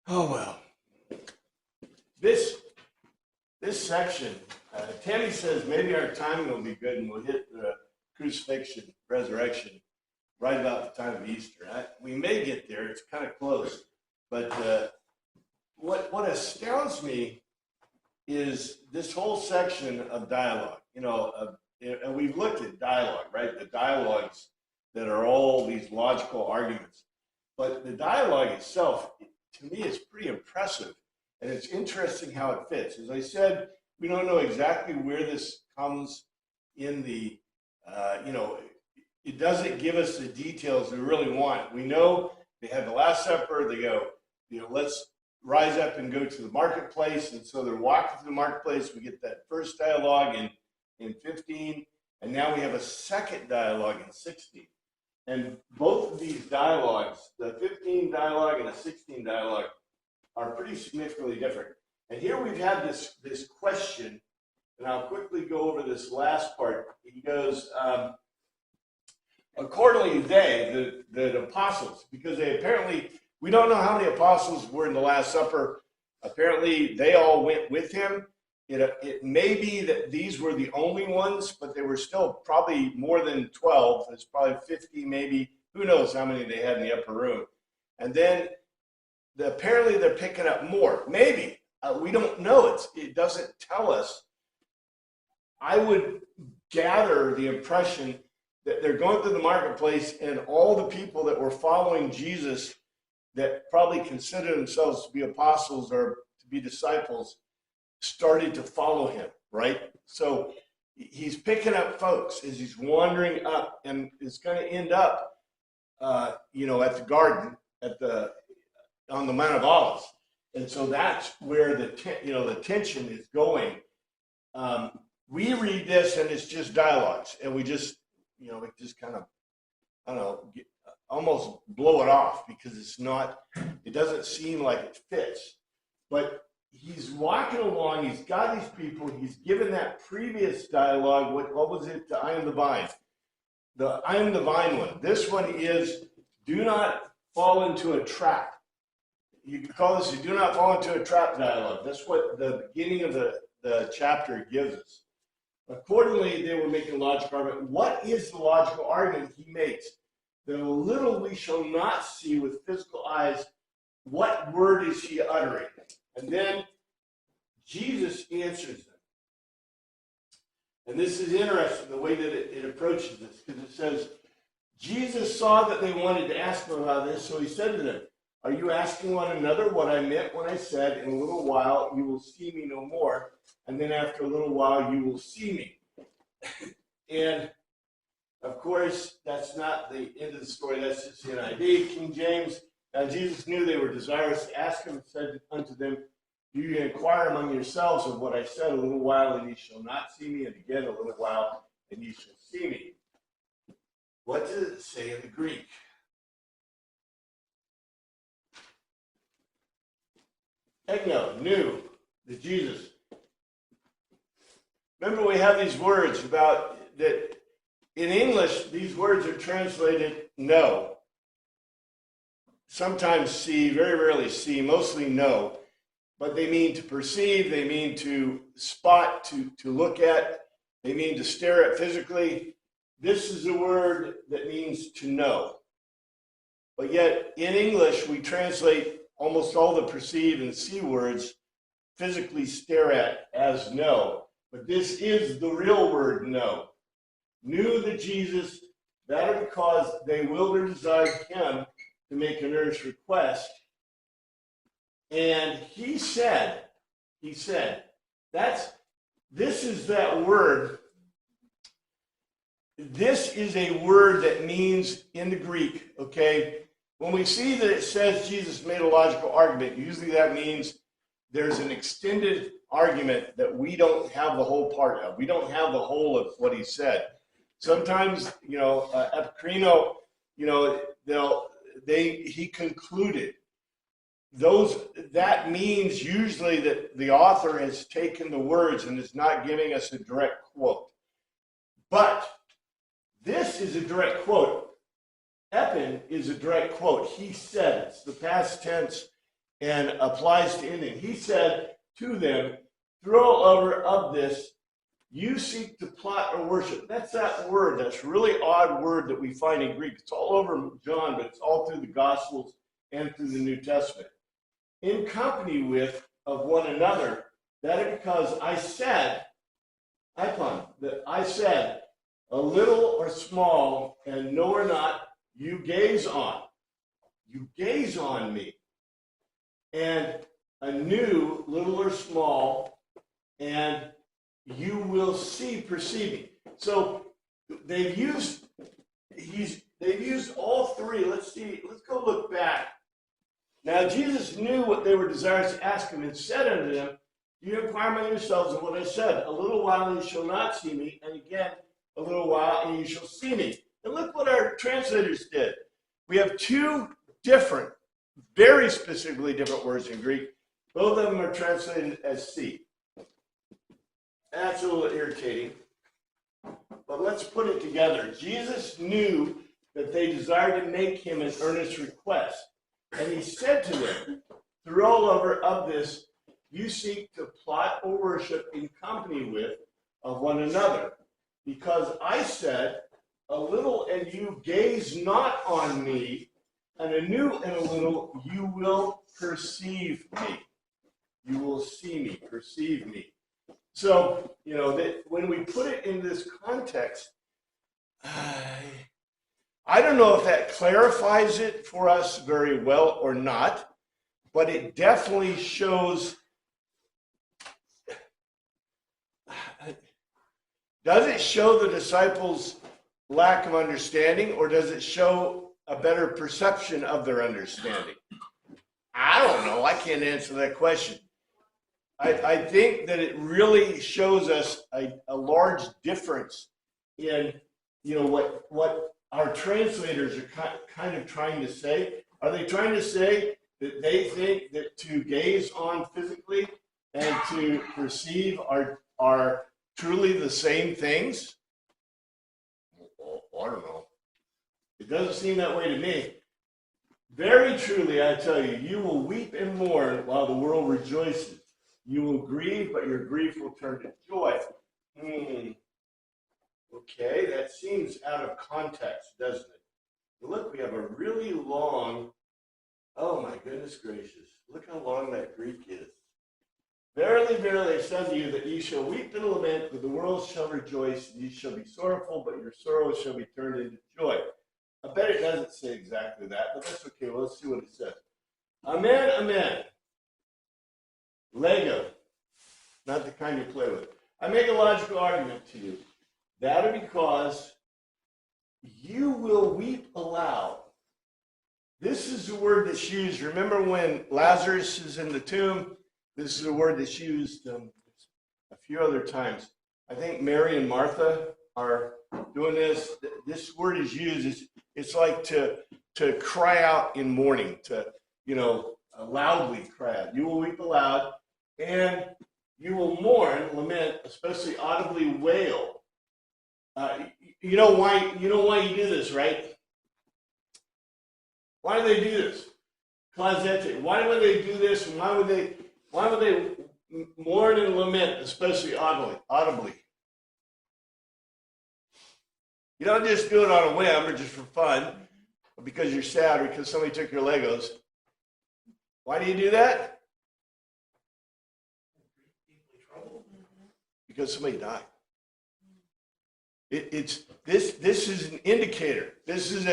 Oh, well. This section, Tammy says maybe our timing will be good and we'll hit the crucifixion, resurrection, right about the time of Easter. We may get there. It's kind of close. But what astounds me is this whole section of dialogue. And we've looked at dialogue, right? The dialogues that are all these logical arguments. But the dialogue itself, to me, is pretty impressive. And it's interesting how it fits. As I said, we don't know exactly where this comes in the, it doesn't give us the details we really want. We know they had the Last Supper. They go, let's rise up and go to the marketplace. And so they're walking to the marketplace. We get that first dialogue in 15. And now we have a second dialogue in 16. And both of these dialogues, the 15 dialogue and the 16 dialogue, are pretty significantly different. And here we've had this question, and I'll quickly go over this last part. He goes, accordingly the apostles, because they apparently, we don't know how many apostles were in the Last Supper. Apparently they all went with him. It may be that these were the only ones, but they were still probably more than 12. It's probably 50, maybe. Who knows how many they had in the upper room. And then apparently they're picking up more. Maybe. We don't know. It doesn't tell us. I would gather the impression that they're going through the marketplace and all the people that were following Jesus that probably consider themselves to be apostles or to be disciples started to follow him, right? So he's picking up folks as he's wandering up, and it's going to end up, at the garden, on the Mount of Olives. And so that's where the tension is going. We read this and it's just dialogues, and we just, we just kind of, I don't know, almost blow it off because it doesn't seem like it fits. But he's walking along, he's got these people, he's given that previous dialogue, what was it? I am the vine. The I am the vine one. This one is, do not fall into a trap. You can call this a do not fall into a trap dialogue. That's what the beginning of the chapter gives us. Accordingly, they were making a logical argument. What is the logical argument he makes? The little we shall not see with physical eyes, what word is he uttering? And then Jesus answers them. And this is interesting, the way that it approaches this, because it says, Jesus saw that they wanted to ask him about this, so he said to them, are you asking one another what I meant when I said, in a little while you will see me no more, and then after a little while you will see me? And, of course, that's not the end of the story. That's just the NIV, King James. Now Jesus knew they were desirous to ask him and said unto them, do you inquire among yourselves of what I said, a little while and ye shall not see me, and again a little while and ye shall see me? What does it say in the Greek? Egno, new, the Jesus. Remember, we have these words about that in English, these words are translated no. Sometimes see, very rarely see, mostly no. But they mean to perceive, they mean to spot, to look at, they mean to stare at physically. This is a word that means to know. But yet, in English, we translate almost all the perceive and see words physically stare at as know. But this is the real word know. Knew the Jesus, that because they willed or desired him to make an earnest request. And he said, this is that word. This is a word that means in the Greek, okay? When we see that it says Jesus made a logical argument, usually that means there's an extended argument that we don't have the whole part of. We don't have the whole of what he said. Sometimes, Epicrino, he concluded. That means usually that the author has taken the words and is not giving us a direct quote. But this is a direct quote. Epin is a direct quote. He said, it's the past tense. and applies to Indian. He said to them, throw over of this, you seek to plot or worship. That's that word, that's really odd word that we find in Greek. It's all over John, but it's all through the Gospels and through the New Testament. In company with of one another, that is because I said, a little or small, and no or not, you gaze on. You gaze on me. And a new, little or small, and you will see, perceiving. So they've used all three. Let's go look back. Now Jesus knew what they were desirous to ask him, and said unto them, you inquire among yourselves of what I said. A little while and you shall not see me, and again a little while and you shall see me. And look what our translators did. We have two different, very specifically different words in Greek. Both of them are translated as see. That's a little irritating, but let's put it together. Jesus knew that they desired to make him an earnest request, and he said to them, the rollover of this, you seek to plot or worship in company with of one another, because I said, a little and you gaze not on me, and a new and a little you will perceive me. You will see me, perceive me. So, that when we put it in this context, I don't know if that clarifies it for us very well or not, but it definitely shows. Does it show the disciples' lack of understanding, or does it show a better perception of their understanding? I don't know. I can't answer that question. I think that it really shows us a large difference in, what our translators are kind of trying to say. Are they trying to say that they think that to gaze on physically and to perceive are truly the same things? I don't know. It doesn't seem that way to me. Very truly, I tell you, you will weep and mourn while the world rejoices. You will grieve, but your grief will turn to joy. Okay, that seems out of context, doesn't it? But look, we have a really long, oh my goodness gracious, look how long that Greek is. Verily, verily, I say unto you that ye shall weep and lament, but the world shall rejoice, and ye shall be sorrowful, but your sorrow shall be turned into joy. I bet it doesn't say exactly that, but that's okay. Well, let's see what it says. Amen, amen. Lego, not the kind you play with. I make a logical argument to you. That is because you will weep aloud. This is the word that's used. Remember when Lazarus is in the tomb? This is a word that's used a few other times. I think Mary and Martha are doing this. This word is used. It's like to cry out in mourning, to loudly cry out. You will weep aloud, and you will mourn, lament, especially audibly wail. You know why you do this, right? Why do they do this? Closeted. Why would they do this? And why would they mourn and lament, especially audibly? You don't just do it on a whim or just for fun, or because you're sad or because somebody took your Legos. Why do you do that? Because somebody died. This is an indicator. This is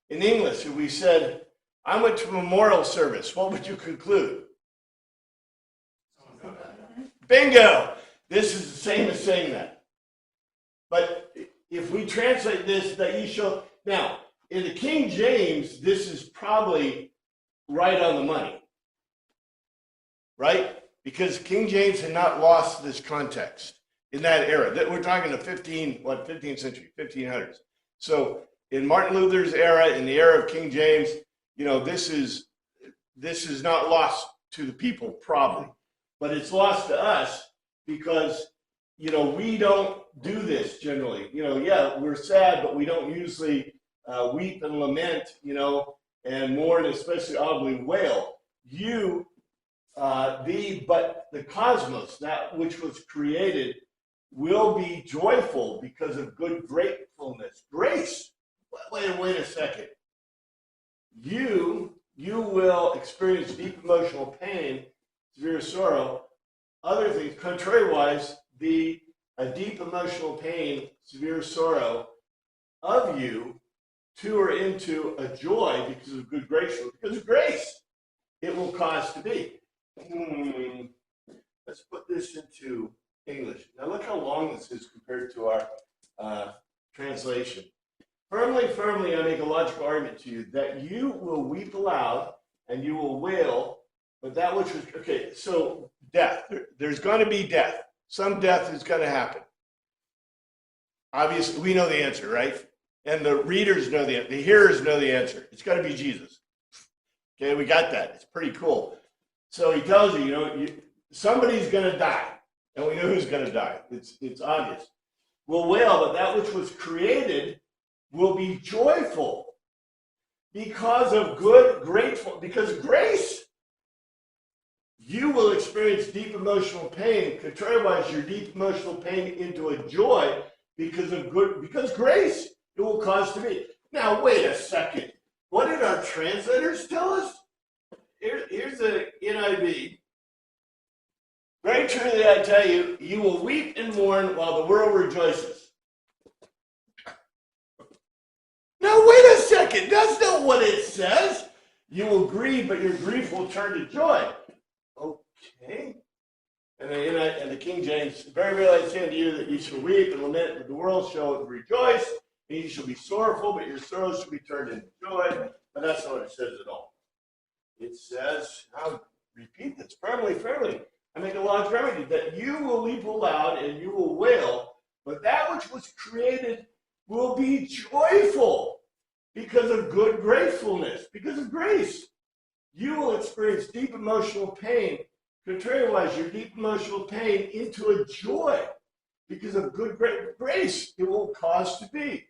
in English, if we said, I went to a memorial service, what would you conclude? Bingo! This is the same as saying that. But if we translate this, that ye shall, now, in the King James, this is probably right on the money. Right? Because King James had not lost this context in that era. We're talking the 15th century, 1500s. So in Martin Luther's era, in the era of King James, this is not lost to the people, probably. But it's lost to us because, we don't do this generally. Yeah, we're sad, but we don't usually weep and lament, and mourn, especially audibly wail. But the cosmos, that which was created, will be joyful because of good gratefulness. Grace. Wait a second. You will experience deep emotional pain, severe sorrow. Other things, contrariwise, a deep emotional pain, severe sorrow of you to or into a joy because of good grace. Because of grace, it will cause to be. Let's put this into English. Now look how long this is compared to our translation. Firmly, I make a logical argument to you that you will weep aloud and you will wail, but that which was, okay, so death. There's going to be death. Some death is going to happen. Obviously, we know the answer, right? And the readers know the hearers know the answer. It's got to be Jesus. Okay, we got that. It's pretty cool. So he tells you, somebody's going to die, and we know who's going to die. It's obvious. Will wail, but that which was created will be joyful because of because grace. You will experience deep emotional pain. Contrariwise, your deep emotional pain into a joy because grace, it will cause to be. Now, wait a second. What did our translators tell us? Here's the NIV. Very truly, I tell you, you will weep and mourn while the world rejoices. Now, wait a second. That's not what it says. You will grieve, but your grief will turn to joy. Okay. And the King James, very real I say unto you that you shall weep and lament, but the world shall rejoice, and you shall be sorrowful, but your sorrows shall be turned into joy. But that's not what it says at all. It says, I'll repeat this, firmly. I make a large remedy that you will weep aloud and you will wail, but that which was created will be joyful because of good gratefulness, because of grace. You will experience deep emotional pain. Contrariwise, your deep emotional pain into a joy because of good grace. It will cause to be.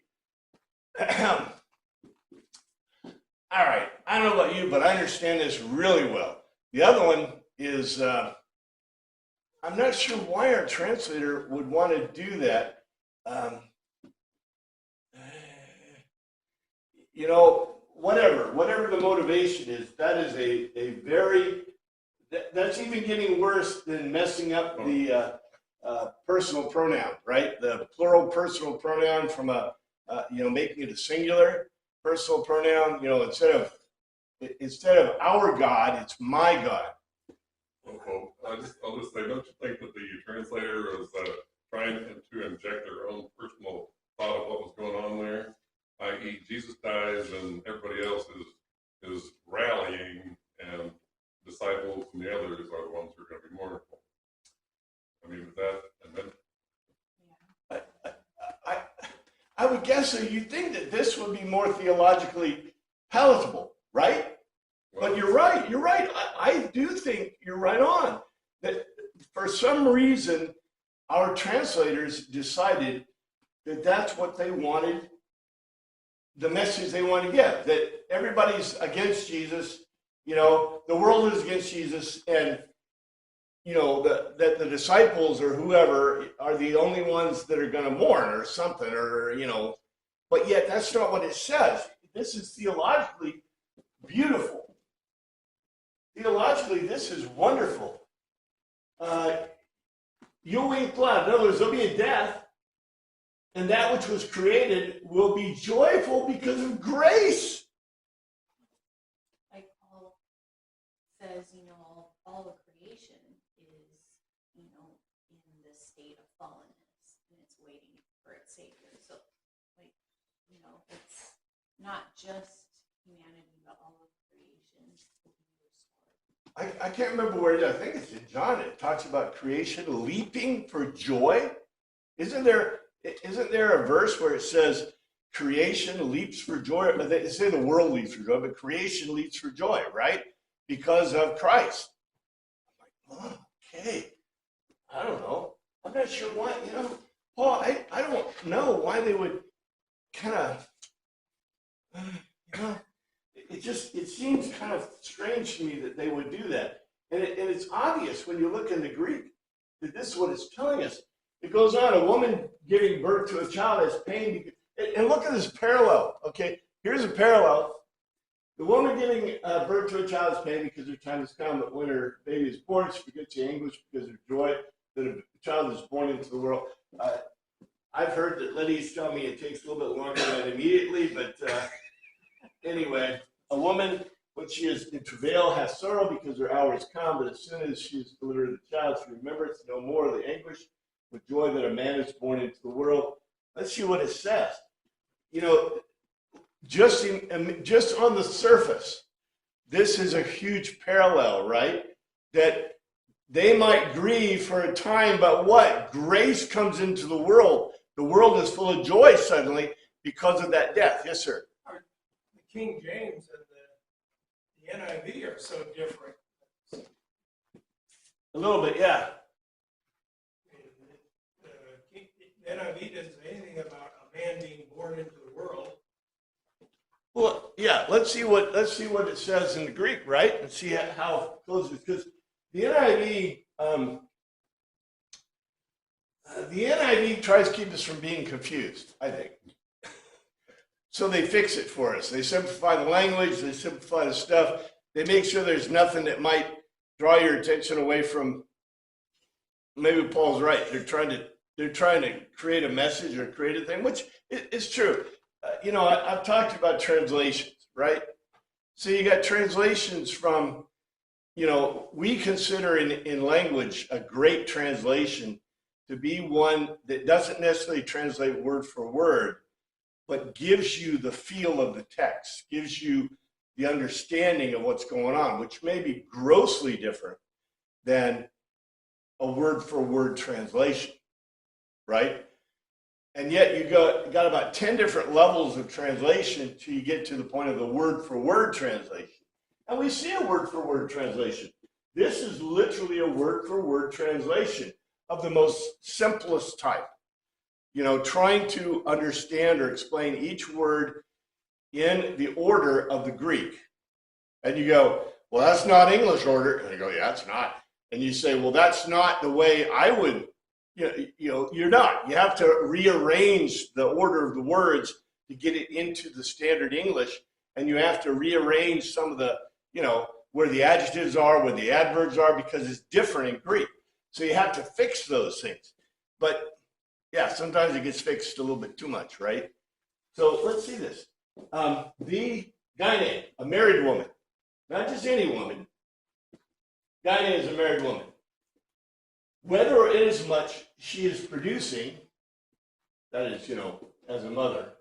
All right. I don't know about you, but I understand this really well. The other one is, I'm not sure why our translator would want to do that. Whatever the motivation is, that is a very, that's even getting worse than messing up the personal pronoun, right? The plural personal pronoun from making it a singular personal pronoun, instead of our God, it's my God. Well, I'll just say, don't you think that the translator was trying to inject their own personal thought of what was going on there? I.e., Jesus dies and everybody else is rallying, and disciples and the others are the ones who are going to be mournful. I mean, I would guess so. You'd think that this would be more theologically palatable, right? Well, but you're right. I do think you're right on. That for some reason, our translators decided that that's what they wanted, the message they want to give, that everybody's against Jesus, the world is against Jesus, and that the disciples or whoever are the only ones that are going to mourn or something, but yet that's not what it says. This is theologically beautiful. Theologically, this is wonderful. You'll weep aloud. In other words, there'll be a death, and that which was created will be joyful because of grace. Like Paul says, all of creation is, in the state of fallenness, and it's waiting for its Savior. So, it's not just humanity, but all of creation will be restored. I can't remember where it is. I think it's in John. It talks about creation leaping for joy. Isn't there a verse where it says creation leaps for joy? They say the world leaps for joy, but creation leaps for joy, right? Because of Christ. I'm like, okay. I don't know. I'm not sure why, Paul, I don't know why they would kind of You know, it seems kind of strange to me that they would do that. And it's obvious when you look in the Greek that this is what it's telling us. It goes on, a woman giving birth to a child has pain. And look at this parallel, okay? Here's a parallel. The woman giving birth to a child is pain because her time has come, but when her baby is born, she forgets the anguish because of joy that a child is born into the world. I've heard that ladies tell me it takes a little bit longer than immediately, but anyway, a woman, when she is in travail, has sorrow because her hour has come, but as soon as she is delivered of the child, she remembers no more of the anguish with joy that a man is born into the world. Let's see what it says. You know, just on the surface, this is a huge parallel, right? That they might grieve for a time, but what? Grace comes into the world. The world is full of joy suddenly because of that death. Yes, sir. The King James and the NIV are so different. A little bit, yeah. The NIV doesn't say anything about a man being born into the world. Well, yeah. Let's see what it says in the Greek, right? And see how close it is. Because the NIV tries to keep us from being confused, I think. So they fix it for us. They simplify the language. They simplify the stuff. They make sure there's nothing that might draw your attention away from. Maybe Paul's right. They're trying to create a message or create a thing, which is true. You know, I've talked about translations, right? So you got translations from, you know, we consider in language a great translation to be one that doesn't necessarily translate word for word, but gives you the feel of the text, gives you the understanding of what's going on, which may be grossly different than a word for word translation, right? And yet you got about 10 different levels of translation till you get to the point of the word for word translation. And we see a word for word translation. This is literally a word for word translation of the most simplest type. You know, trying to understand or explain each word in the order of the Greek. And you go, well, that's not English order. And I go, yeah, it's not. And you say, well, that's not the way I would, you know, you're not. You have to rearrange the order of the words to get it into the standard English. And you have to rearrange some of the, you know, where the adjectives are, where the adverbs are, because it's different in Greek. So you have to fix those things. But yeah, sometimes it gets fixed a little bit too much, right? So let's see this. The gyne, a married woman, not just any woman. Gyne is a married woman. Whether or inasmuch she is producing, that is, you know, as a mother,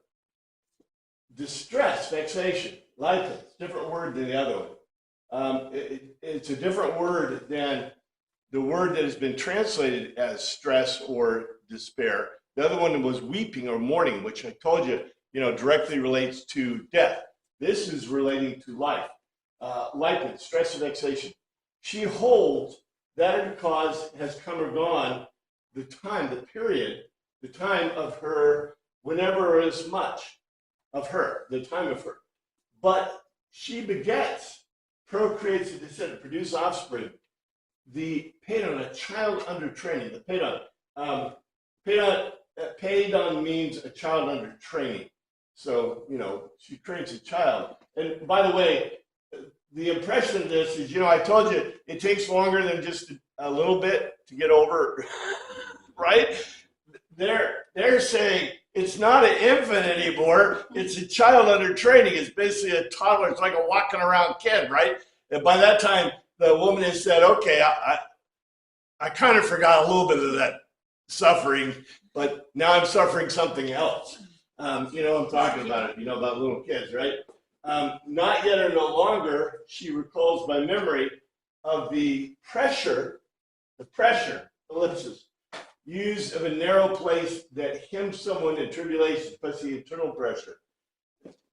distress, vexation, lipos, different word than the other one. It's a different word than the word that has been translated as stress or despair. The other one was weeping or mourning, which I told you, you know, directly relates to death. This is relating to life. Lipid, stress and vexation. She holds that because has come or gone the time, the period, the time of her, whenever is much of her, the time of her. But she begets, procreates a descendant, produces offspring. The pedon, a child under training. The pedon means a child under training. So, you know, she trains a child. And by the way, the impression of this is, you know, I told you it takes longer than just a little bit to get over, right? They're saying it's not an infant anymore. It's a child under training. It's basically a toddler. It's like a walking around kid, right? And by that time, the woman has said, okay, I kind of forgot a little bit of that suffering, but now I'm suffering something else. You know, I'm talking about it, you know, about little kids, right? Not yet or no longer, she recalls by memory of the pressure, ellipsis, used of a narrow place that hems someone in tribulation, especially internal pressure.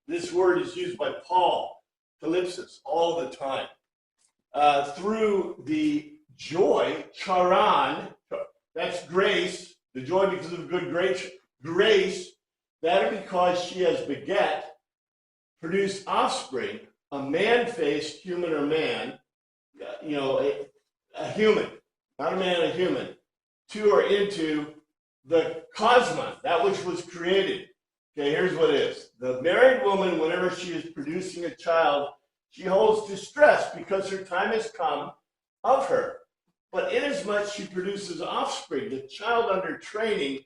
This word is used by Paul, ellipsis, all the time. Through the joy, charan, that's grace, the joy because of good grace, that is because she has beget, produce offspring, a man-faced human or man, a human, not a man, a human, to or into the cosmos, that which was created. Okay, here's what it is. The married woman, whenever she is producing a child, she holds distress because her time has come of her. But inasmuch she produces offspring, the child under training,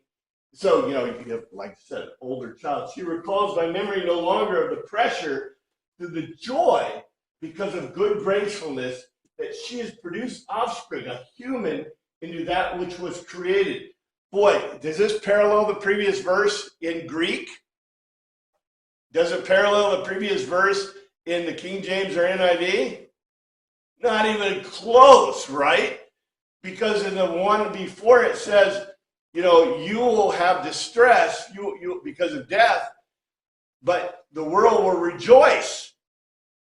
so, you have, like I said, older child, she recalls by memory no longer of the pressure to the joy because of good gracefulness that she has produced offspring, a human, into that which was created. Boy, does this parallel the previous verse in Greek? Does it parallel the previous verse in the King James or NIV? Not even close, right? Because in the one before it says, you will have distress you because of death, but the world will rejoice.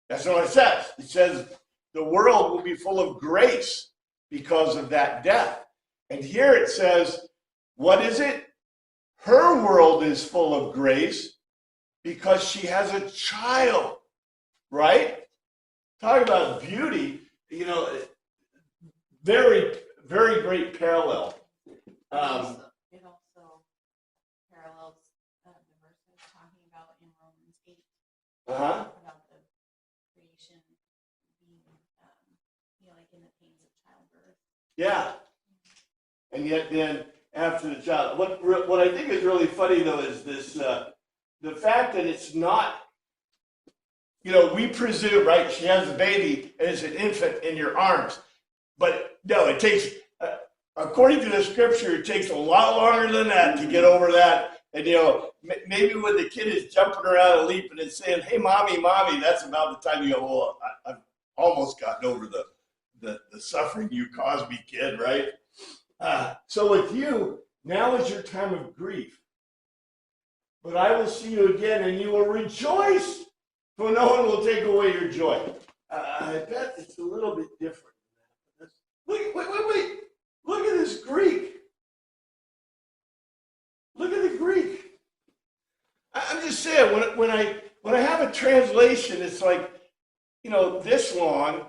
That's not what it says. It says the world will be full of grace because of that death. And here it says, what is it? Her world is full of grace because she has a child, right? Talk about beauty, very, very great parallel. It also parallels the verse I was talking about in Romans 8 about the creation being, like in the pains of childbirth. Yeah. And yet then after the child, what I think is really funny though is this, the fact that it's not, we presume, right, she has a baby and it's an infant in your arms. But no, it takes, according to the scripture, it takes a lot longer than that to get over that. And, maybe when the kid is jumping around and leaping and saying, hey, mommy, that's about the time you go, well, I've almost gotten over the suffering you caused me, kid, right? So with you, now is your time of grief. But I will see you again and you will rejoice, for no one will take away your joy. I bet it's a little bit different. Wait. Look at this Greek. Look at the Greek. I'm just saying, when I have a translation, it's like, this long,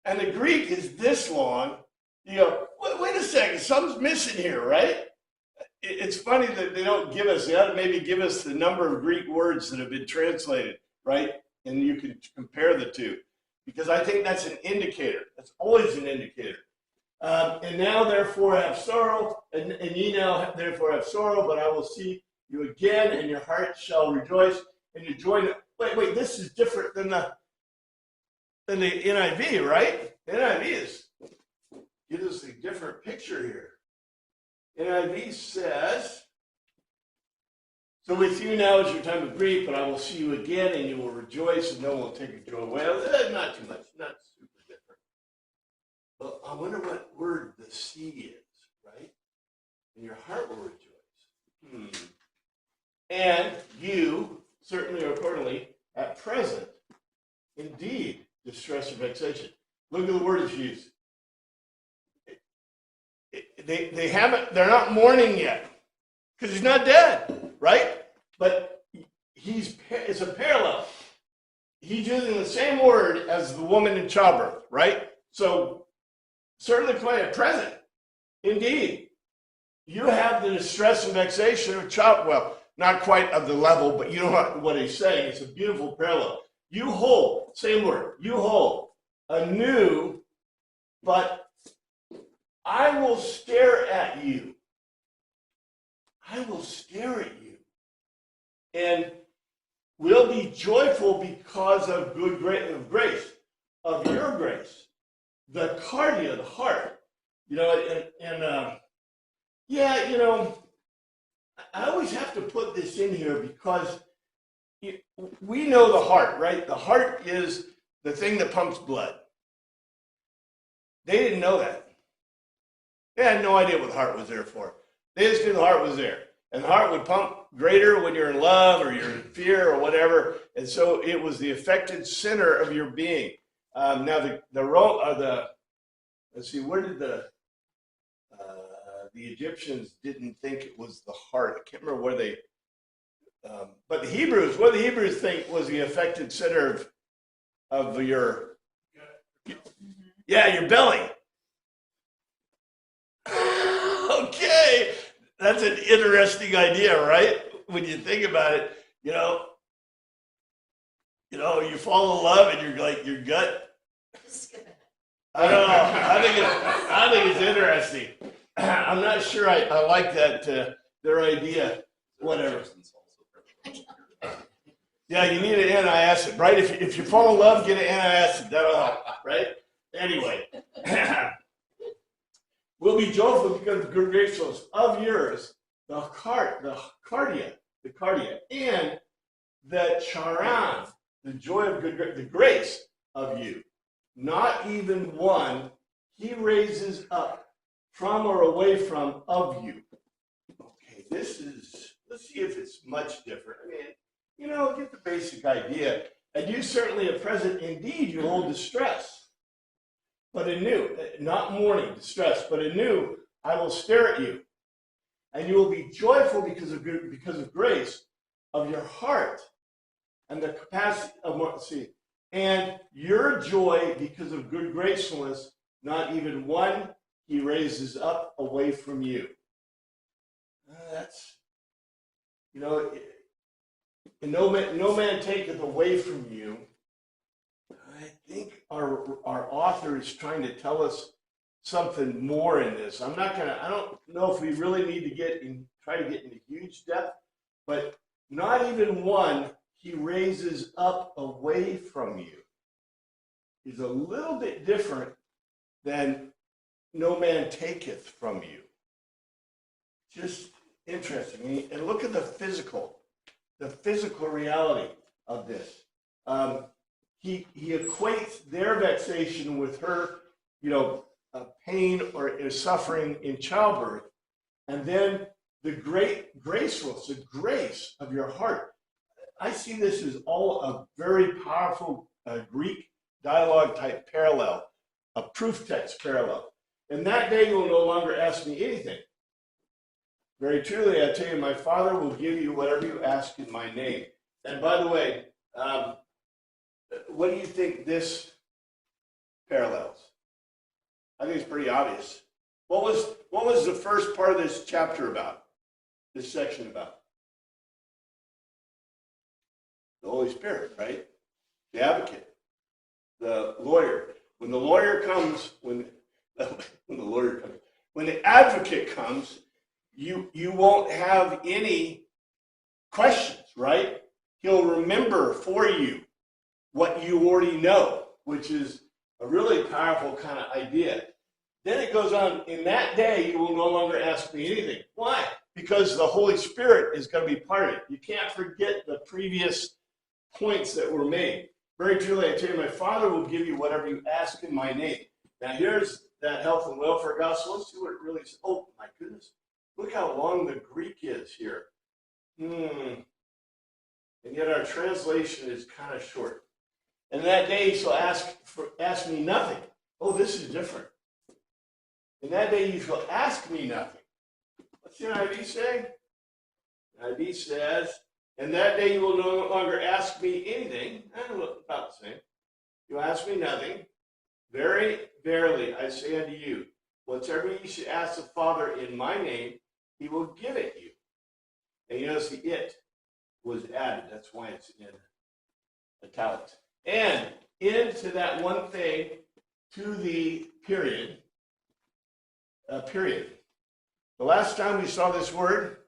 and the Greek is this long. Wait a second, something's missing here, right? It's funny that they don't give us, they ought to maybe give us the number of Greek words that have been translated, right? And you can compare the two, because I think that's an indicator. That's always an indicator. And now therefore have sorrow, and ye now therefore have sorrow, but I will see you again, and your heart shall rejoice, and your joy. Wait, this is different than the NIV, right? The NIV gives us a different picture here. NIV says, so with you now is your time of grief, but I will see you again, and you will rejoice, and no one will take your joy away. Not too much, not super different. But I wonder what word the sea is, right? And your heart will rejoice. And you, certainly or accordingly, at present, indeed, distress or vexation. Look at the word it's used. They haven't, they're not mourning yet, because he's not dead, right? But it's a parallel. He's using the same word as the woman in childbirth, right? So certainly quite at present, indeed, you have the distress and vexation of child. Well, not quite of the level, but you know what he's saying. It's a beautiful parallel. You hold, same word, you hold a new, but I will stare at you. I will stare at you. And will be joyful because of grace, of your grace. The cardia, the heart. I always have to put this in here because we know the heart, right? The heart is the thing that pumps blood. They didn't know that. They had no idea what the heart was there for. They just knew the heart was there. And the heart would pump greater when you're in love or you're in fear or whatever. And so it was the affected center of your being. Now let's see, where did the Egyptians didn't think it was the heart. I can't remember where But the Hebrews, what do the Hebrews think was the affected center of your, yeah, your belly. Okay, that's an interesting idea, right? When you think about it, you fall in love and you're like your gut. I don't know. I think it's interesting. I'm not sure I like that their idea. Whatever. Yeah, you need an antacid, right? If you fall in love, get an antacid. That'll help, right? Anyway, we'll be joyful because of good graces of yours, the cardia, and the charan, the joy of the grace of you. Not even one he raises up from or away from of you. Okay, let's see if it's much different. I mean, get the basic idea. And you certainly at present, indeed, you hold distress, but anew, not mourning, distress, but anew, I will stare at you. And you will be joyful because of grace of your heart and the capacity of mercy. And your joy because of good gracefulness, not even one he raises up away from you. That's, no man taketh away from you. I think our author is trying to tell us something more in this. I don't know if we really need to try to get into huge depth, but not even one he raises up away from you is a little bit different than no man taketh from you. Just interesting. And look at the physical reality of this. He equates their vexation with her, pain or suffering in childbirth, and then the great gracefulness, the grace of your heart. I see this as all a very powerful Greek dialogue type parallel, a proof text parallel. In that day you will no longer ask me anything. Very truly, I tell you, my Father will give you whatever you ask in my name. And by the way, what do you think this parallels? I think it's pretty obvious. What was the first part of this chapter about? This section about? The Holy Spirit, right? The advocate, the lawyer. When the lawyer comes, when the advocate comes, you won't have any questions, right? He'll remember for you what you already know, which is a really powerful kind of idea. Then it goes on, in that day you will no longer ask me anything. Why? Because the Holy Spirit is going to be part of it. You can't forget the previous points that were made. Very truly, I tell you, my Father will give you whatever you ask in my name. Now here's that health and welfare gospel. Let's see what it really says. Oh my goodness. Look how long the Greek is here. And yet our translation is kind of short. And that day you shall ask me nothing. Oh, this is different. In that day you shall ask me nothing. What's the NIV say? The NIV says, and that day you will no longer ask me anything. I don't know, about the same. You ask me nothing. Very verily I say unto you, whatsoever you should ask the Father in my name, he will give it you. And you notice the it was added. That's why it's in italics. And into that one thing, to the period. Period. The last time we saw this word,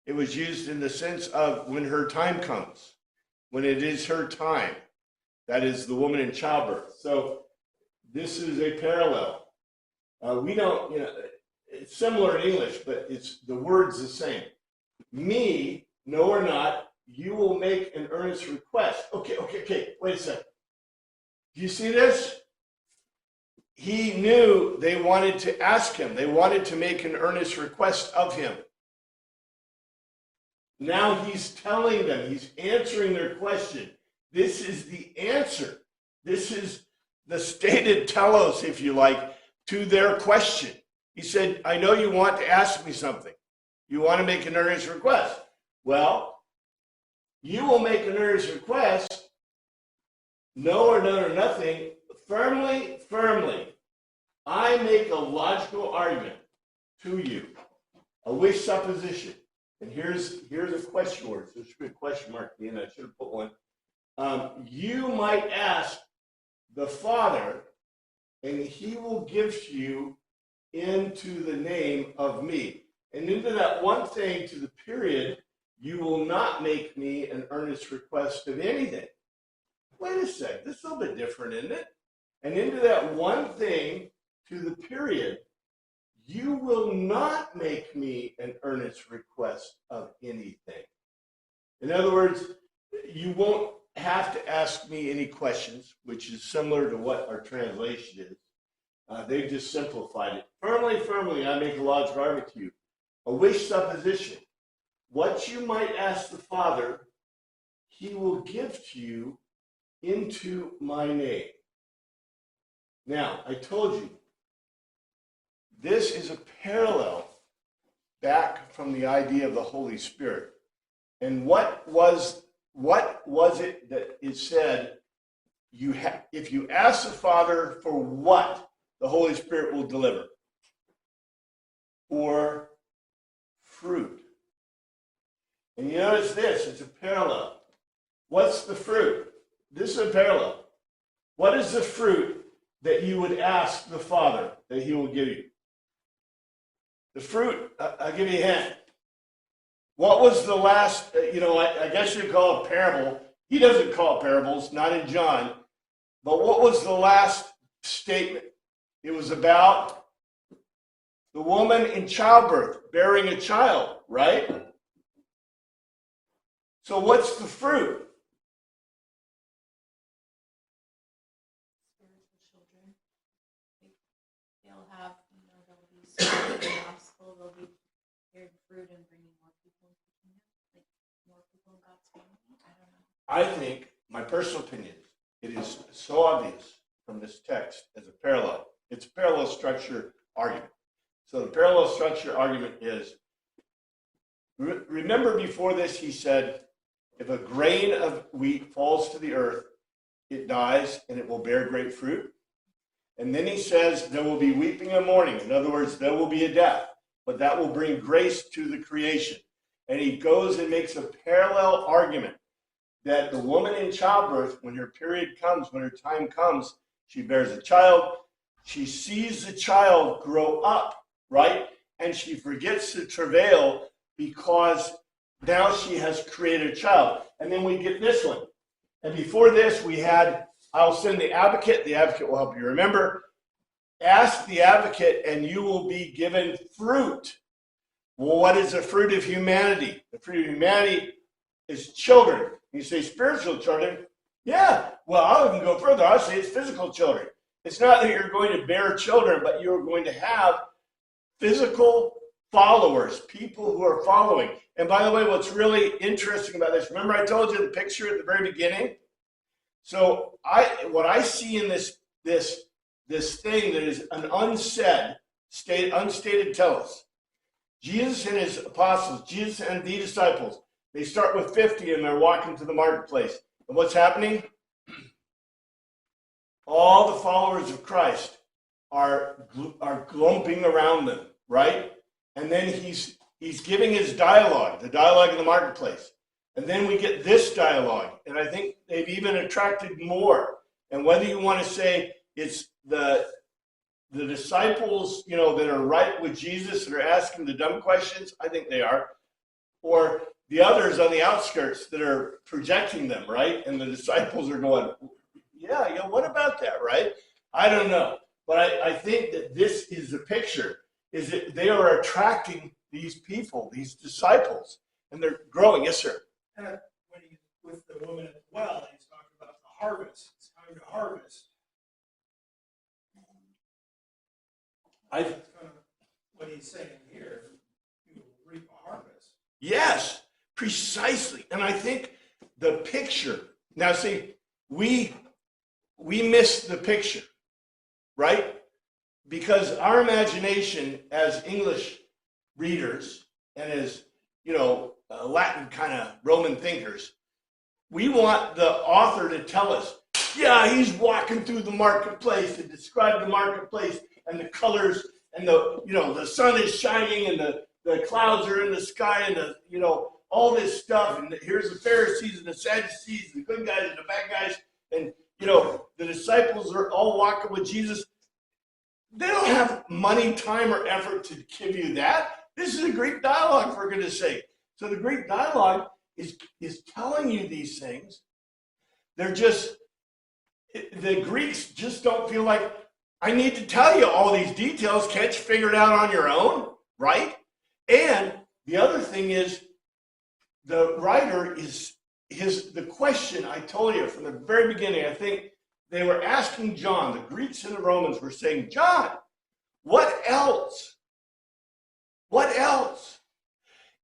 it was used in the sense of when her time comes, when it is her time. That is the woman in childbirth. So this is a parallel. We don't, it's similar in English, but it's the word's the same. Me, no or not, you will make an earnest request. Okay, wait a second. Do you see this? He knew they wanted to ask him. They wanted to make an earnest request of him. Now he's telling them, he's answering their question. This is the answer. This is the stated telos, if you like, to their question. He said, I know you want to ask me something. You want to make an earnest request. Well, you will make an earnest request, no or none or nothing, firmly, firmly. I make a logical argument to you, a wish supposition. And here's a question word. There should be a question mark at the end. I should have put one. You might ask the Father, and he will give to you into the name of me. And into that one thing, to the period, you will not make me an earnest request of anything. Wait a sec, this is a little bit different, isn't it? And into that one thing, to the period, you will not make me an earnest request of anything. In other words, you won't have to ask me any questions, which is similar to what our translation is. They've just simplified it. Firmly, firmly, I make a logical argument to you. A wish supposition. What you might ask the Father, he will give to you into my name. Now, I told you, this is a parallel back from the idea of the Holy Spirit. And what was it that it said? If you ask the Father for what, the Holy Spirit will deliver? For fruit. And you notice this, it's a parallel. What's the fruit? This is a parallel. What is the fruit that you would ask the Father that he will give you? The fruit, I'll give you a hint. What was the last, I guess you'd call it parable. He doesn't call it parables, not in John. But what was the last statement? It was about the woman in childbirth, bearing a child, right? So what's the fruit? Spiritual children. They'll have, they'll be spreading the gospel, they'll be bearing fruit and bringing more people into the kingdom, like more people in God's family. I don't know. I think, my personal opinion, it is so obvious from this text as a parallel. It's a parallel structure argument. So the parallel structure argument is, remember before this he said, if a grain of wheat falls to the earth, it dies and it will bear great fruit. And then he says there will be weeping and mourning. In other words, there will be a death, but that will bring grace to the creation. And he goes and makes a parallel argument that the woman in childbirth, when her period comes, when her time comes, she bears a child. She sees the child grow up, right? And she forgets to travail because now she has created a child. And then we get this one. And before this, we had, I'll send the advocate. The advocate will help you remember. Ask the advocate and you will be given fruit. Well, what is the fruit of humanity? The fruit of humanity is children. You say spiritual children. Yeah, well, I'll even go further. I'll say it's physical children. It's not that you're going to bear children, but you're going to have physical followers, people who are following. And by the way, what's really interesting about this, remember I told you the picture at the very beginning? So what I see in this thing that is an unstated telos. Jesus and his apostles, Jesus and the disciples, they start with 50 and they're walking to the marketplace. And what's happening? All the followers of Christ are glumping around them, right? And then he's giving his dialogue, the dialogue in the marketplace. And then we get this dialogue. And I think they've even attracted more. And whether you want to say it's the disciples, that are right with Jesus and are asking the dumb questions, I think they are. Or the others on the outskirts that are projecting them, right? And the disciples are going, yeah, what about that, right? I don't know. But I think that this is the picture, is that they are attracting these people, these disciples, and they're growing. Yes, sir. And when he's with the woman at the well, he's talking about the harvest. It's time to harvest. That's kind of what he's saying here. You will reap a harvest. Yes, precisely. And I think the picture, now see, we miss the picture, right? Because our imagination as English readers and as, Latin kind of Roman thinkers, we want the author to tell us, yeah, he's walking through the marketplace and describe the marketplace and the colors and the sun is shining and the clouds are in the sky and all this stuff. And here's the Pharisees and the Sadducees, the good guys and the bad guys. And, the disciples are all walking with Jesus. They don't have money, time, or effort to give you that. This is a Greek dialogue, for goodness sake. So the Greek dialogue is telling you these things. The Greeks just don't feel like, I need to tell you all these details. Can't you figure it out on your own? Right? And the other thing is, the writer the question I told you from the very beginning, I think they were asking John, the Greeks and the Romans were saying, John, what else? What else?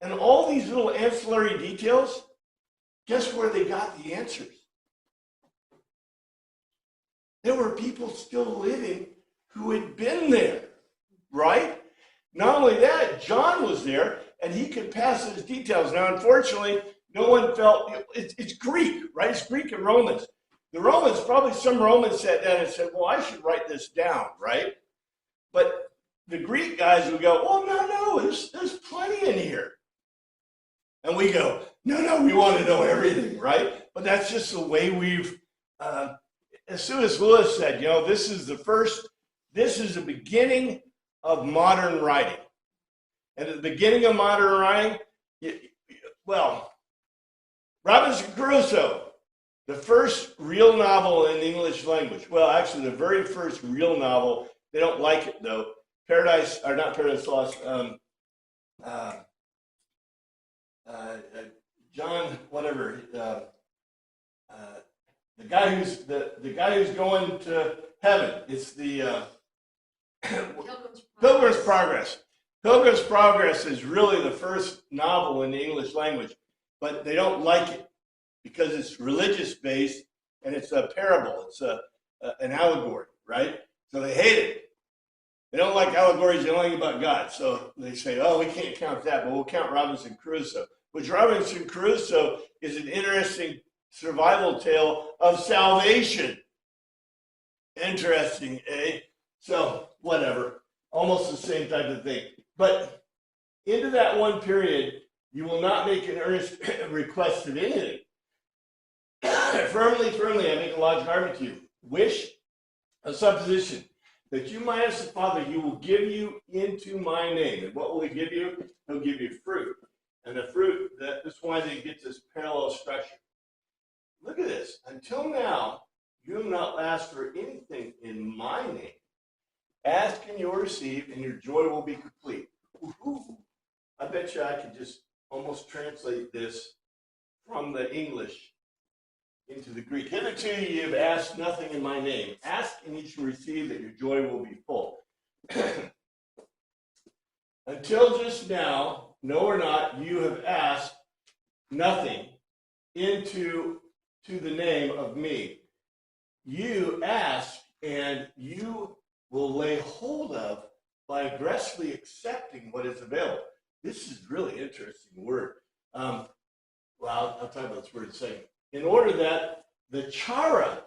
And all these little ancillary details, guess where they got the answers? There were people still living who had been there, right? Not only that, John was there, and he could pass those details. Now, unfortunately, no one felt, it's Greek, right? It's Greek and Romans. The Romans, probably some Romans sat down and said, well, I should write this down, right? But the Greek guys would go, oh, no, there's plenty in here. And we go, no, we want to know everything, right? But that's just the way we've, as soon as Lewis said, this is the beginning of modern writing. And at the beginning of modern writing, Robinson Crusoe, the first real novel in the English language. Well, actually, the very first real novel. They don't like it though. Not Paradise Lost. John, whatever. The guy who's going to heaven. It's the Pilgrim's Progress. Pilgrim's Progress is really the first novel in the English language, but they don't like it because it's religious based and it's a parable. It's an allegory, right? So they hate it. They don't like allegories. They don't like about God. So they say, oh, we can't count that, but we'll count Robinson Crusoe. Which Robinson Crusoe is an interesting survival tale of salvation. Interesting, eh? So, whatever. Almost the same type of thing. But into that one period, you will not make an earnest request of anything. Firmly, I make a large argument to you. Wish, a supposition, that you might ask the Father, He will give you into my name. And what will He give you? He'll give you fruit. And the fruit, that's why they get this parallel structure. Look at this. Until now, you have not asked for anything in my name. Ask and you'll receive, and your joy will be complete. Ooh, I bet you I could just almost translate this from the English into the Greek. Hitherto you have asked nothing in my name. Ask and you shall receive, that your joy will be full. Until just now, no or not, you have asked nothing into the name of me. You ask and you will lay hold of by aggressively accepting what is available. This is really interesting word. I'll talk about this word in a second. In order that the chara,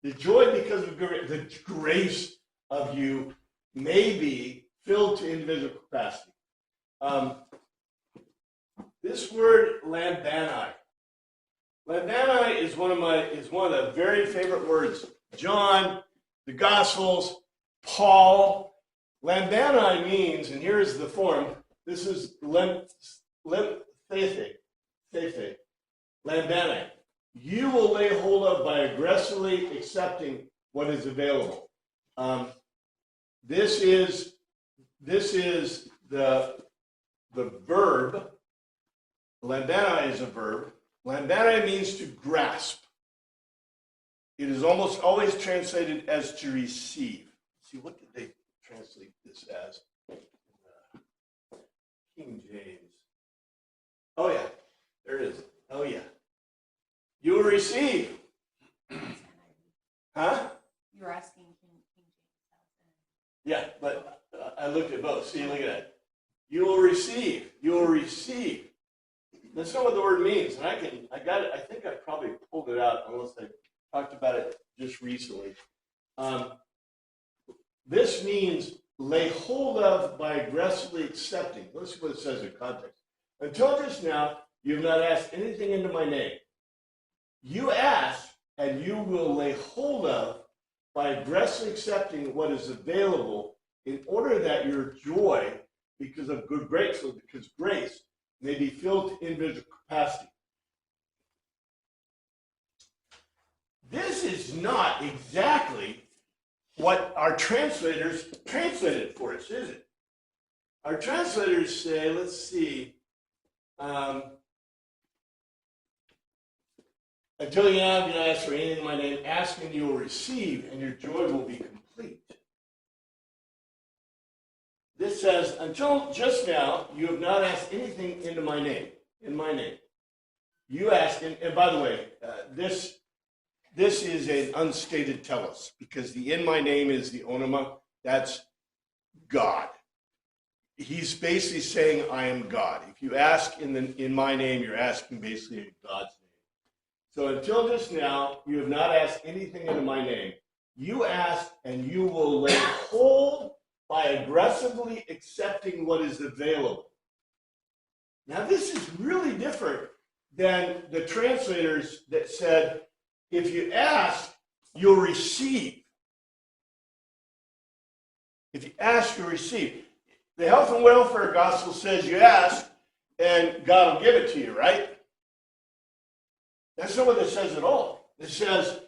the joy because of the grace of you, may be filled to individual capacity. This word lambani. Lambani is one of the very favorite words. John, the Gospels, Paul. Lambani means, and here's the form. This is thefe. Lambani. You will lay hold of by aggressively accepting what is available. This is the verb. Lambani is a verb. Lambani means to grasp. It is almost always translated as to receive. See, what did they translate this as? King James. Oh, yeah. There it is. Oh, yeah. You will receive. Huh? You're asking King James. Yeah, but I looked at both. See, look at that. You will receive. You will receive. That's not what the word means. And I got it. I think I probably pulled it out unless I talked about it just recently. This means lay hold of by aggressively accepting. Let's see what it says in context. Until just now, you have not asked anything into my name. You ask, and you will lay hold of by aggressively accepting what is available in order that your joy, because of good grace, or because grace, may be filled to individual capacity. This is not exactly what our translators translated for us, is it? Our translators say, let's see, until you have to ask for anything in my name, ask and you will receive, and your joy will be complete. This says, until just now, you have not asked anything into my name, in my name. You ask, and by the way, this is an unstated telos, because the in my name is the onoma, that's God. He's basically saying, I am God. If you ask in my name, you're asking basically in God's name. So until just now, you have not asked anything into my name. You ask, and you will lay hold by aggressively accepting what is available. Now, this is really different than the translators that said, if you ask, you'll receive. If you ask, you'll receive. The health and welfare gospel says you ask, and God will give it to you, right? That's not what it says at all. It says,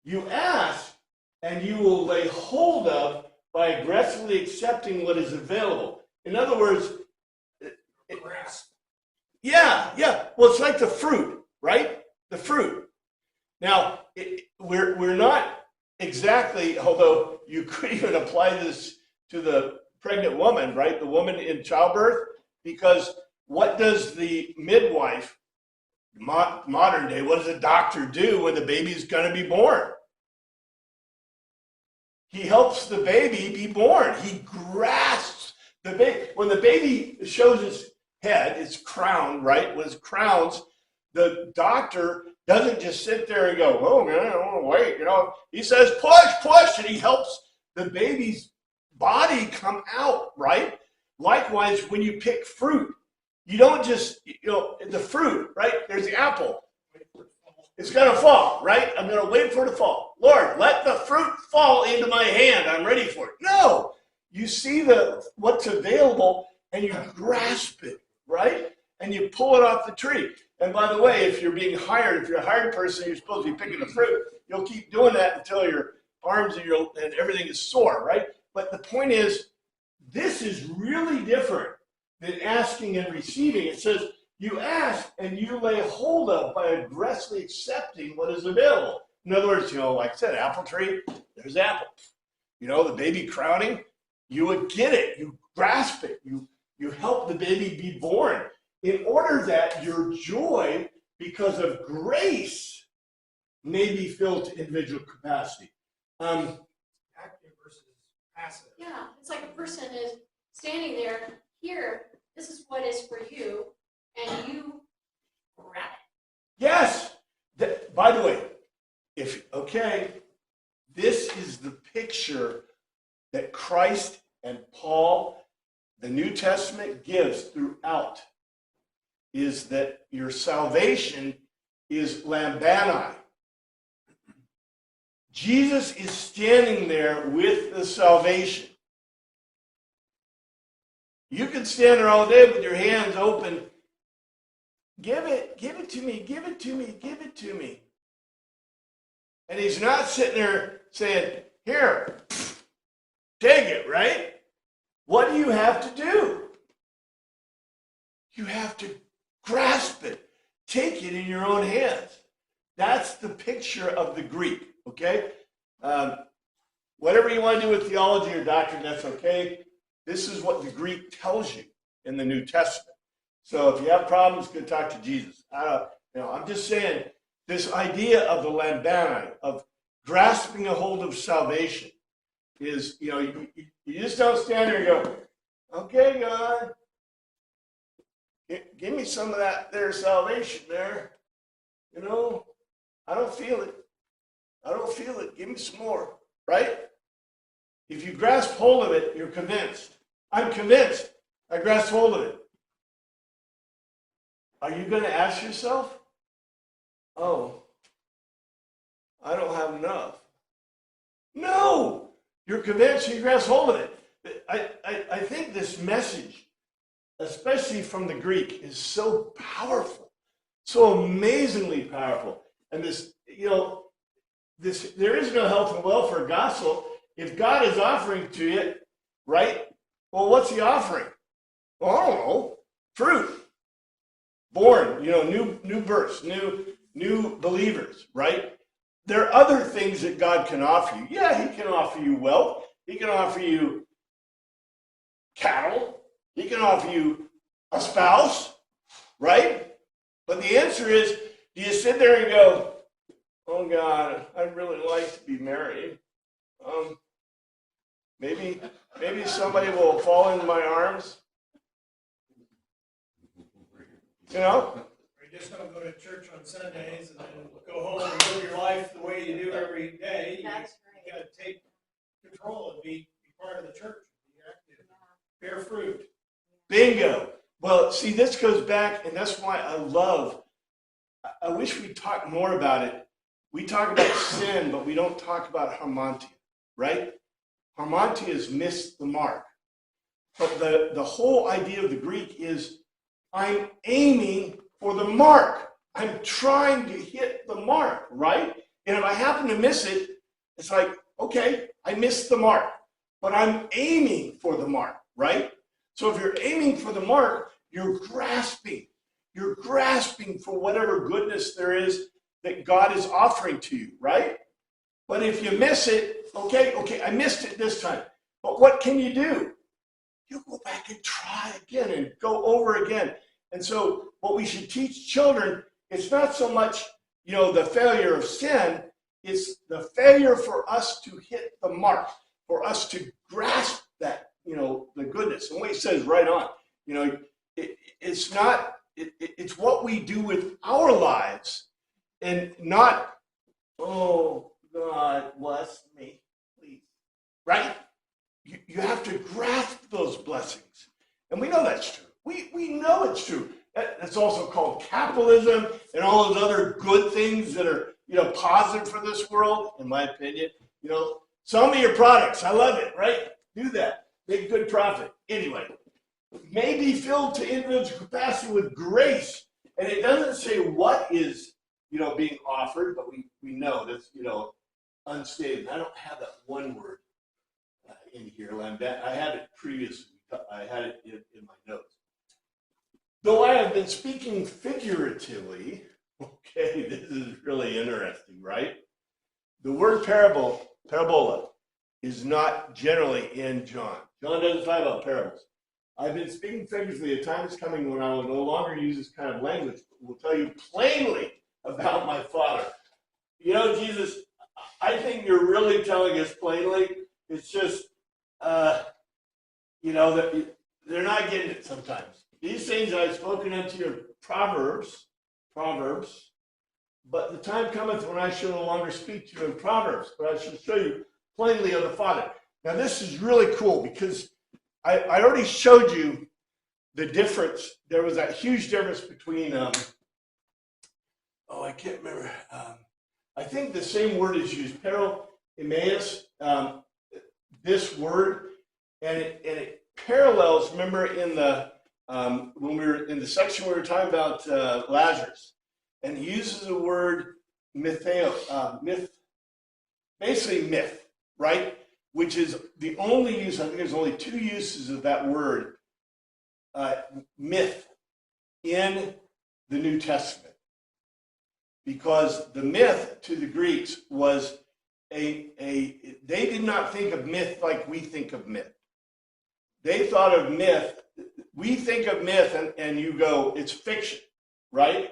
you ask, and you will lay hold of by aggressively accepting what is available. In other words, Grasp. yeah. Well, it's like the fruit, right? The fruit. Now, we're not exactly, although you could even apply this to the pregnant woman, right? The woman in childbirth, because what does the midwife, modern day, what does a doctor do when the baby's going to be born? He helps the baby be born. He grasps the baby. When the baby shows its head, it's crowned, right? When it's crowns, the doctor doesn't just sit there and go, oh man, I don't want to wait. He says, push, and he helps the baby's body come out, right? Likewise, when you pick fruit, you don't just, the fruit, right? There's the apple. It's going to fall, right? I'm going to wait for it to fall. Lord, let the fruit fall into my hand. I'm ready for it. No, you see what's available and you grasp it, right? And you pull it off the tree. And by the way, if you're being hired, if you're a hired person, you're supposed to be picking the fruit. You'll keep doing that until your arms and everything is sore, right? But the point is, this is really different than asking and receiving. It says, you ask and you lay hold of by aggressively accepting what is available. In other words, like I said, apple tree, there's apple. The baby crowning, you would get it. You grasp it. You help the baby be born in order that your joy, because of grace, may be filled to individual capacity. Active versus passive. Yeah, it's like a person is standing there, here, this is what is for you, and you grab it. Yes. By the way, this is the picture that Christ and Paul, the New Testament, gives throughout, is that your salvation is lambani. Jesus is standing there with the salvation. You can stand there all day with your hands open. Give it to me, give it to me, give it to me. And he's not sitting there saying, here, take it, right? What do you have to do? You have to grasp it. Take it in your own hands. That's the picture of the Greek, okay? Whatever you want to do with theology or doctrine, that's okay. This is what the Greek tells you in the New Testament. So if you have problems, go talk to Jesus. I'm just saying, this idea of the lambani, of grasping a hold of salvation, is, you just don't stand there and go, okay, God, Give me some of that there salvation there. You know, I don't feel it. I don't feel it. Give me some more, right? If you grasp hold of it, you're convinced. I'm convinced. I grasp hold of it. Are you going to ask yourself, oh, I don't have enough? No, you're convinced, you grasp hold of it. I think this message, especially from the Greek, is so powerful, so amazingly powerful. And this, there is no health and welfare gospel. If God is offering to you, right? Well, what's he offering? Well, I don't know. Fruit. Born, new births, new believers, right? There are other things that God can offer you. Yeah, he can offer you wealth. He can offer you cattle. He can offer you a spouse, right? But the answer is, do you sit there and go, oh God, I'd really like to be married. Maybe somebody will fall into my arms. You know? You just don't go to church on Sundays and then go home and live your life the way you do every day. That's You right. gotta take control and be part of the church. Be active. Bear fruit. Bingo. Well, see, this goes back, and that's why I wish we talked more about it. We talk about sin, but we don't talk about harmantia, right? Harmantia is missed the mark. But the whole idea of the Greek is I'm aiming for the mark. I'm trying to hit the mark, right? And if I happen to miss it, it's like, okay, I missed the mark, but I'm aiming for the mark, right? So if you're aiming for the mark, you're grasping for whatever goodness there is that God is offering to you, right? But if you miss it, okay, I missed it this time. But what can you do? You go back and try again and go over again. And so what we should teach children, it's not so much, the failure of sin, it's the failure for us to hit the mark, for us to grasp that, the goodness. And what he says right on, it's what we do with our lives and not, oh, God, bless me, please, right? You have to grasp those blessings. And we know that's true. We know it's true. That's also called capitalism and all those other good things that are, positive for this world, in my opinion. Sell me your products. I love it, right? Do that. Make good profit. Anyway, may be filled to individual capacity with grace. And it doesn't say what is, being offered, but we know that's, unstated. I don't have that one word in here. I had it previously. I had it in my notes. Though I have been speaking figuratively, okay, this is really interesting, right? The word parabola, is not generally in John. John doesn't talk about parables. I've been speaking figuratively. A time is coming when I will no longer use this kind of language, but will tell you plainly about my Father. Jesus, I think you're really telling us plainly. It's just, that they're not getting it sometimes. These things I've spoken unto you are Proverbs, but the time cometh when I shall no longer speak to you in Proverbs, but I shall show you plainly of the Father. Now this is really cool because I already showed you the difference. There was that huge difference between, I can't remember. I think the same word is used, Emmaus, this word, and it parallels, remember in the, when we were in the section we were talking about Lazarus, and he uses the word basically myth, right? Which is the only use, I think there's only two uses of that word, myth, in the New Testament. Because the myth to the Greeks was they did not think of myth like we think of myth. They thought of myth, we think of myth and you go, it's fiction, right?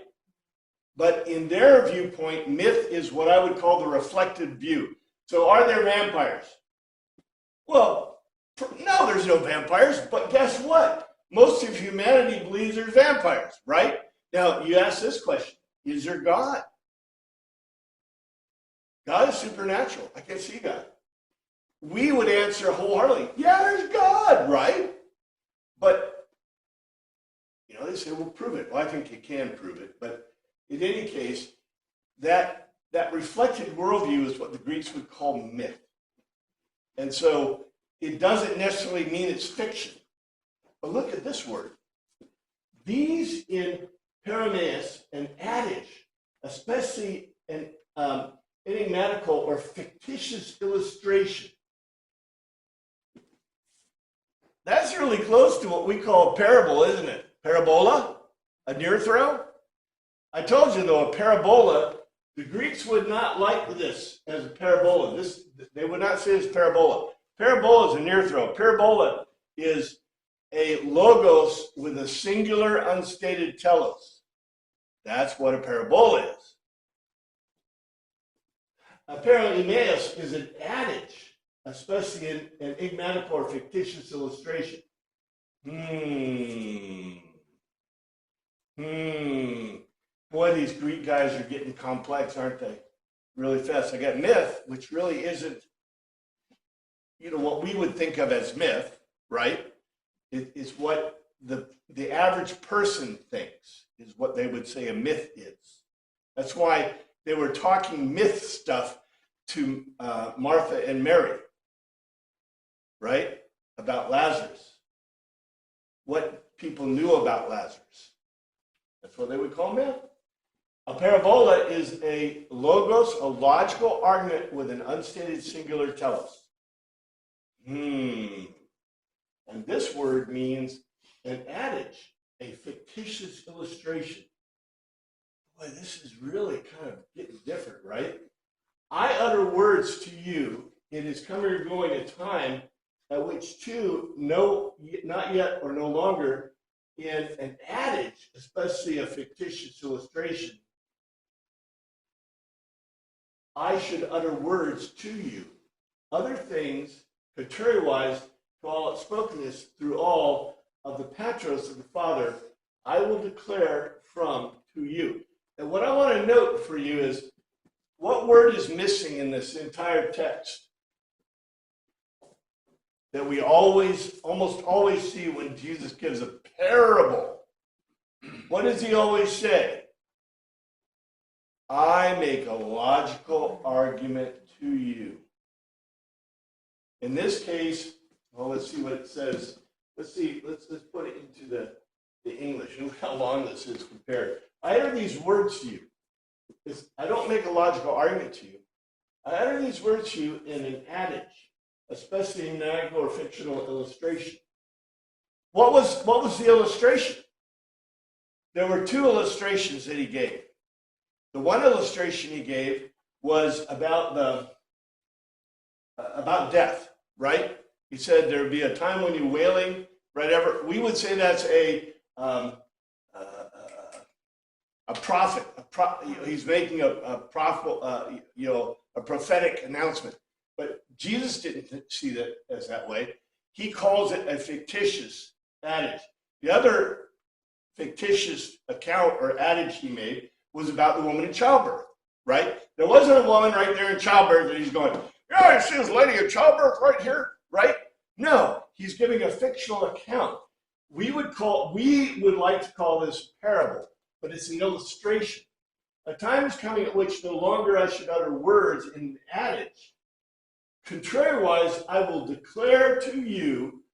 But in their viewpoint, myth is what I would call the reflected view. So are there vampires? Well, no, there's no vampires, but guess what? Most of humanity believes there's vampires, right? Now, you ask this question, is there God? God is supernatural. I can't see God. We would answer wholeheartedly, yeah, there's God, right? But, they say, well, prove it. Well, I think you can prove it. But in any case, that reflected worldview is what the Greeks would call myth. And so it doesn't necessarily mean it's fiction. But look at this word. These in Paramenes, an adage, especially an enigmatical or fictitious illustration. That's really close to what we call a parable, isn't it? Parabola? A near throw? I told you, though, a parabola, the Greeks would not like this as a parabola. They would not say it's parabola. Parabola is a near throw. Parabola is a logos with a singular unstated telos. That's what a parabola is. Apparently, Emmaus is an adage, especially an enigmatical or fictitious illustration. Boy, these Greek guys are getting complex, aren't they? Really fast. I got myth, which really isn't, what we would think of as myth, right? It is what the average person thinks is what they would say a myth is. That's why they were talking myth stuff to Martha and Mary, right? About Lazarus. What people knew about Lazarus. That's what they would call myth. A parabola is a logos, a logical argument with an unstated singular telos. And this word means an adage, a fictitious illustration. Boy, this is really kind of getting different, right? I utter words to you. It is coming or going a time at which two, not yet or no longer, in an adage, especially a fictitious illustration, I should utter words to you. Other things, contrariwise to all outspokenness through all of the patros of the Father, I will declare from to you. And what I want to note for you is, what word is missing in this entire text that we almost always see when Jesus gives a parable? What does he always say? I make a logical argument to you. In this case, well, let's see what it says. Let's put it into the English. Look how long this is compared. I utter these words to you. I don't make a logical argument to you. I utter these words to you in an adage, especially in an or fictional illustration. What was the illustration? There were two illustrations that he gave. The one illustration he gave was about death, right? He said there would be a time when you're wailing, right? We would say that's a prophet. He's making a prophetic announcement. But Jesus didn't see that as that way. He calls it a fictitious adage. The other fictitious account or adage he made was about the woman in childbirth, right? There wasn't a woman right there in childbirth that he's going, yeah, I see this lady in childbirth right here, right? No, he's giving a fictional account. We would like to call this parable, but it's an illustration. A time is coming at which no longer I should utter words in an adage. Contrariwise, I will declare to you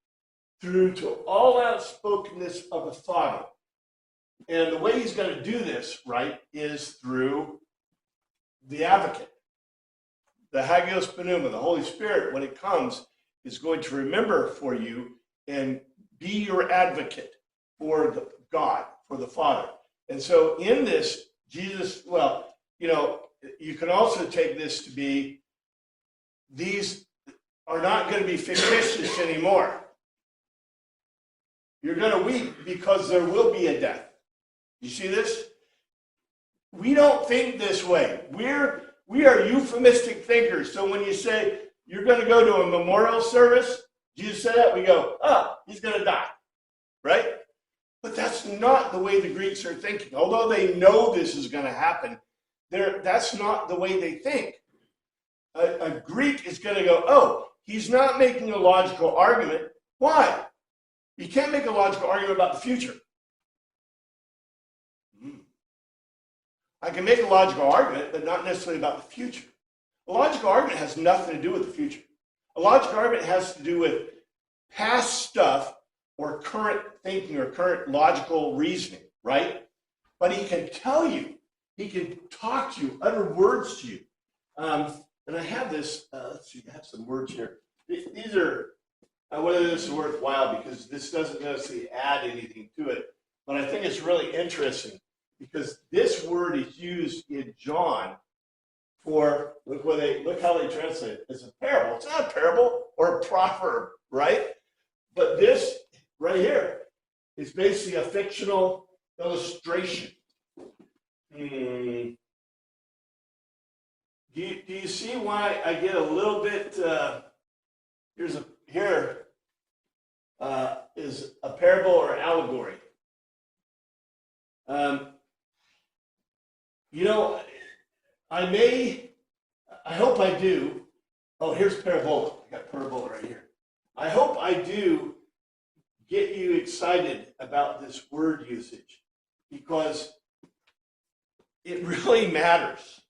through to all outspokenness of the Father. And the way he's going to do this, right, is through the advocate. The Hagios Pneuma, the Holy Spirit, when it comes, is going to remember for you and be your advocate for God, for the Father. And so in this, Jesus, you can also take this to be, these are not going to be fictitious anymore. You're going to weep because there will be a death. You see this? We don't think this way. We are euphemistic thinkers. So when you say you're going to go to a memorial service, Jesus said that, we go, he's going to die. right? But that's not the way the Greeks are thinking. Although they know this is going to happen, that's not the way they think. A Greek is going to go, oh, he's not making a logical argument. Why? You can't make a logical argument about the future. I can make a logical argument, but not necessarily about the future. A logical argument has nothing to do with the future. A logical argument has to do with past stuff or current thinking or current logical reasoning, right? But he can tell you, he can talk to you, utter words to you. And I have this, let's see, I have some words here. These are, whether this is worthwhile because this doesn't necessarily add anything to it, but I think it's really interesting because this word is used in John for, look how they translate it. It's a parable. It's not a parable or a proverb, right? But this right here is basically a fictional illustration. Do you see why I get a little bit, here is a parable or allegory. You know, I hope I do. Oh, here's parabola. I got parabola right here. I hope I do get you excited about this word usage because it really matters.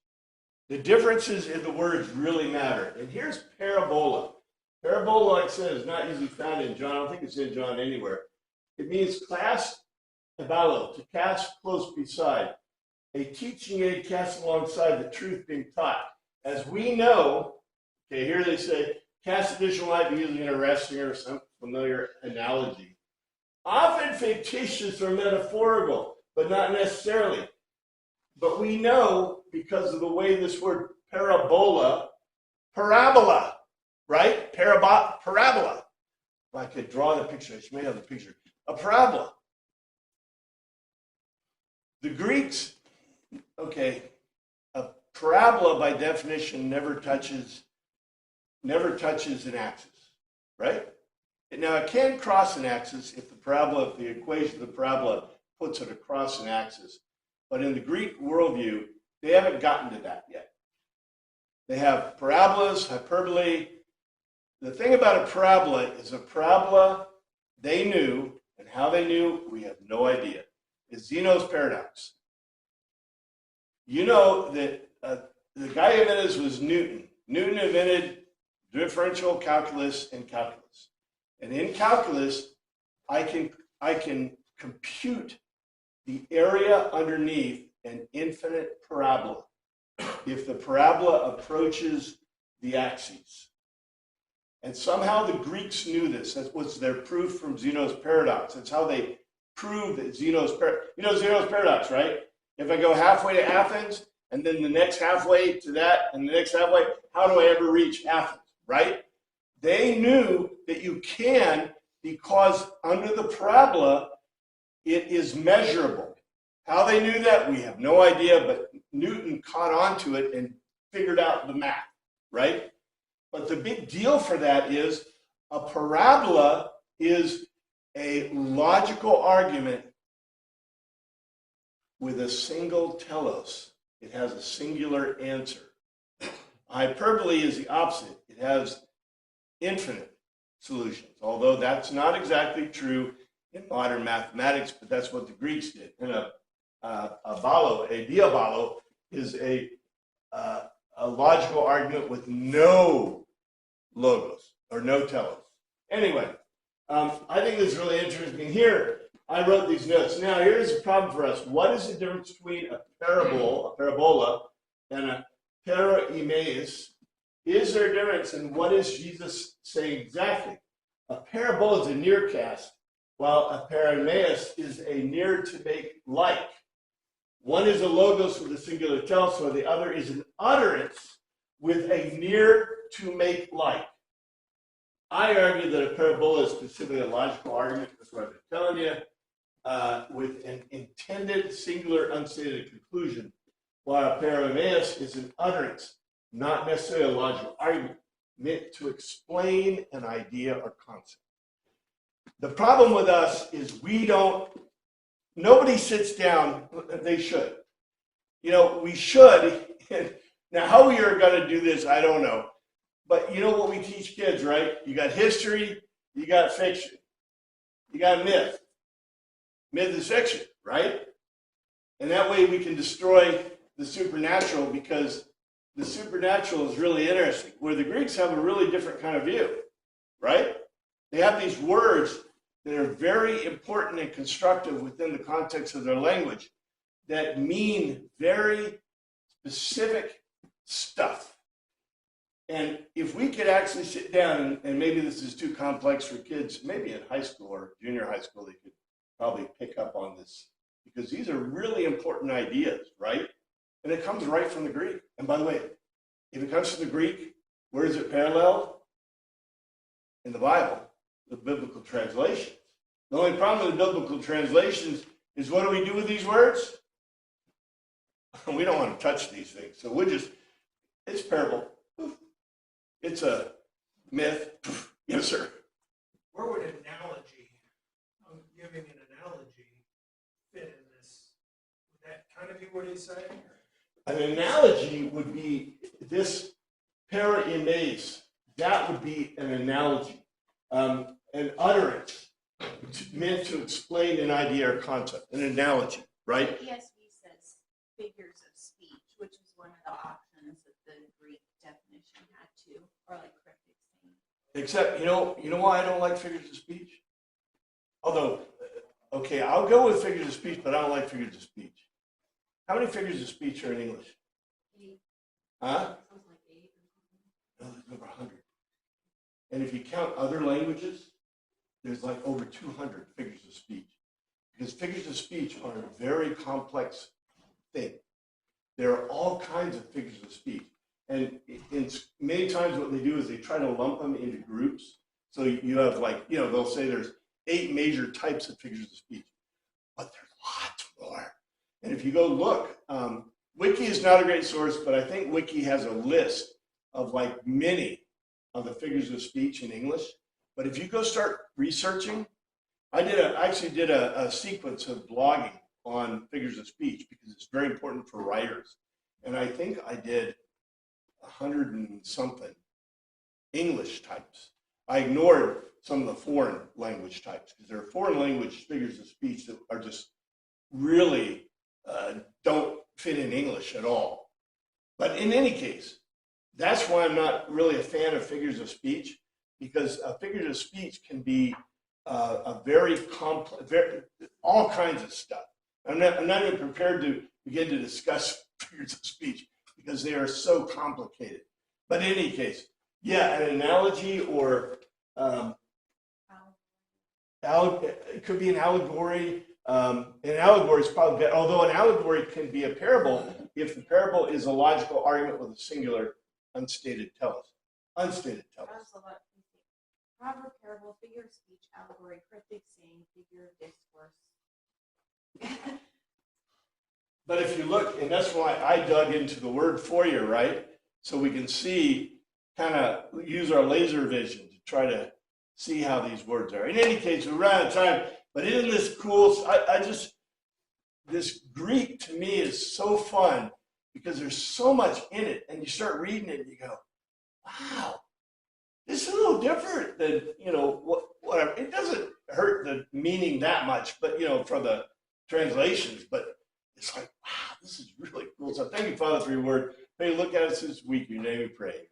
The differences in the words really matter. And here's parabola. Parabola, like I said, is not usually found in John. I don't think it's in John anywhere. It means cast abalo, to cast close beside. A teaching aid cast alongside the truth being taught. As we know, okay, here they say, cast additional light by using an arresting or some familiar analogy. Often fictitious or metaphorical, but not necessarily. But we know because of the way this word parabola, right? Parabola. If I could draw the picture, I may have the picture. A parabola. The Greeks, okay, a parabola by definition never touches an axis, right? Now it can cross an axis if the equation of the parabola puts it across an axis. But in the Greek worldview, they haven't gotten to that yet. They have parabolas, hyperbole. The thing about a parabola is a parabola they knew, and how they knew, we have no idea. It's Zeno's paradox. You know that the guy who invented this was Newton. Newton invented differential calculus and calculus. And in calculus, I can compute the area underneath an infinite parabola if the parabola approaches the axes. And somehow the Greeks knew this. That was their proof from Zeno's paradox. That's how they proved that Zeno's paradox, right? If I go halfway to Athens, and then the next halfway to that, and the next halfway, how do I ever reach Athens, right? They knew that you can, because under the parabola, it is measurable. How they knew that, we have no idea, but Newton caught on to it and figured out the math, right? But the big deal for that is a parabola is a logical argument with a single telos. It has a singular answer. Hyperbole is the opposite. It has infinite solutions, although that's not exactly true in modern mathematics, but that's what the Greeks did. And a diabolo, is a logical argument with no logos or no telos. Anyway, I think this is really interesting. Here, I wrote these notes. Now, here's the problem for us. What is the difference between a parabola, and a paraimaeus? Is there a difference, and what is Jesus saying exactly? A parabola is a near cast, while a paraimaeus is a near to make like. One is a logos with a singular telos, or the other is an utterance with a near to make like. I argue that a parabola is specifically a logical argument, that's what I've been telling you, with an intended singular unstated conclusion, while a paraimaeus is an utterance, not necessarily a logical argument, meant to explain an idea or concept. The problem with us is nobody sits down, they should. We should. Now, how we are going to do this, I don't know. But you know what we teach kids, right? You got history, you got fiction, you got myth. Myth is fiction, right? And that way we can destroy the supernatural, because the supernatural is really interesting, where the Greeks have a really different kind of view, right? They have these words that are very important and constructive within the context of their language that mean very specific stuff. And if we could actually sit down, and maybe this is too complex for kids, maybe in high school or junior high school, they could probably pick up on this, because these are really important ideas, right? And it comes right from the Greek. And by the way, if it comes from the Greek, where is it paralleled? In the Bible, the biblical translations. The only problem with the biblical translations is, what do we do with these words? We don't want to touch these things. So it's parable. It's a myth. Yes, sir. Where would analogy, giving an analogy, fit in this? Would that kind of be what he's saying? An analogy would be this para-imes. That would be an analogy, an utterance meant to explain an idea or concept, an analogy, right? ESV says figures of speech, which is one of the options that the Greek definition had too, or like cryptic saying. Except, you know why I don't like figures of speech? Although, okay, I'll go with figures of speech, but I don't like figures of speech. How many figures of speech are in English? 8. Huh? Sounds like 8 or something. No, there's over 100. And if you count other languages, there's like over 200 figures of speech. Because figures of speech are a very complex thing. There are all kinds of figures of speech. And many times what they do is they try to lump them into groups. So you have they'll say there's 8 major types of figures of speech. But there's lots more. And if you go look, Wiki is not a great source, but I think Wiki has a list of many of the figures of speech in English. But if you go start researching, I actually did a sequence of blogging on figures of speech, because it's very important for writers. And I think I did 100 and something English types. I ignored some of the foreign language types, because there are foreign language figures of speech that are just really don't fit in English at all. But in any case, that's why I'm not really a fan of figures of speech, because figures of speech can be a very complex, all kinds of stuff. I'm not even prepared to begin to discuss figures of speech, because they are so complicated. But in any case, yeah, an analogy or it could be an allegory. An allegory is probably better, although an allegory can be a parable if the parable is a logical argument with a singular unstated telos. Unstated telos. Proverb, parable, figure of speech, allegory, cryptic saying, figure of discourse. But if you look, and that's why I dug into the word for you, right? So we can see, kind of use our laser vision to try to see how these words are. In any case, we're out of time, but isn't this cool? This Greek to me is so fun, because there's so much in it, and you start reading it and you go, wow, this is a little different than, whatever. It doesn't hurt the meaning that much, but, for the translations, but it's like, wow, this is really cool. So thank you, Father, for your word. May you look at us this week. In your name we pray.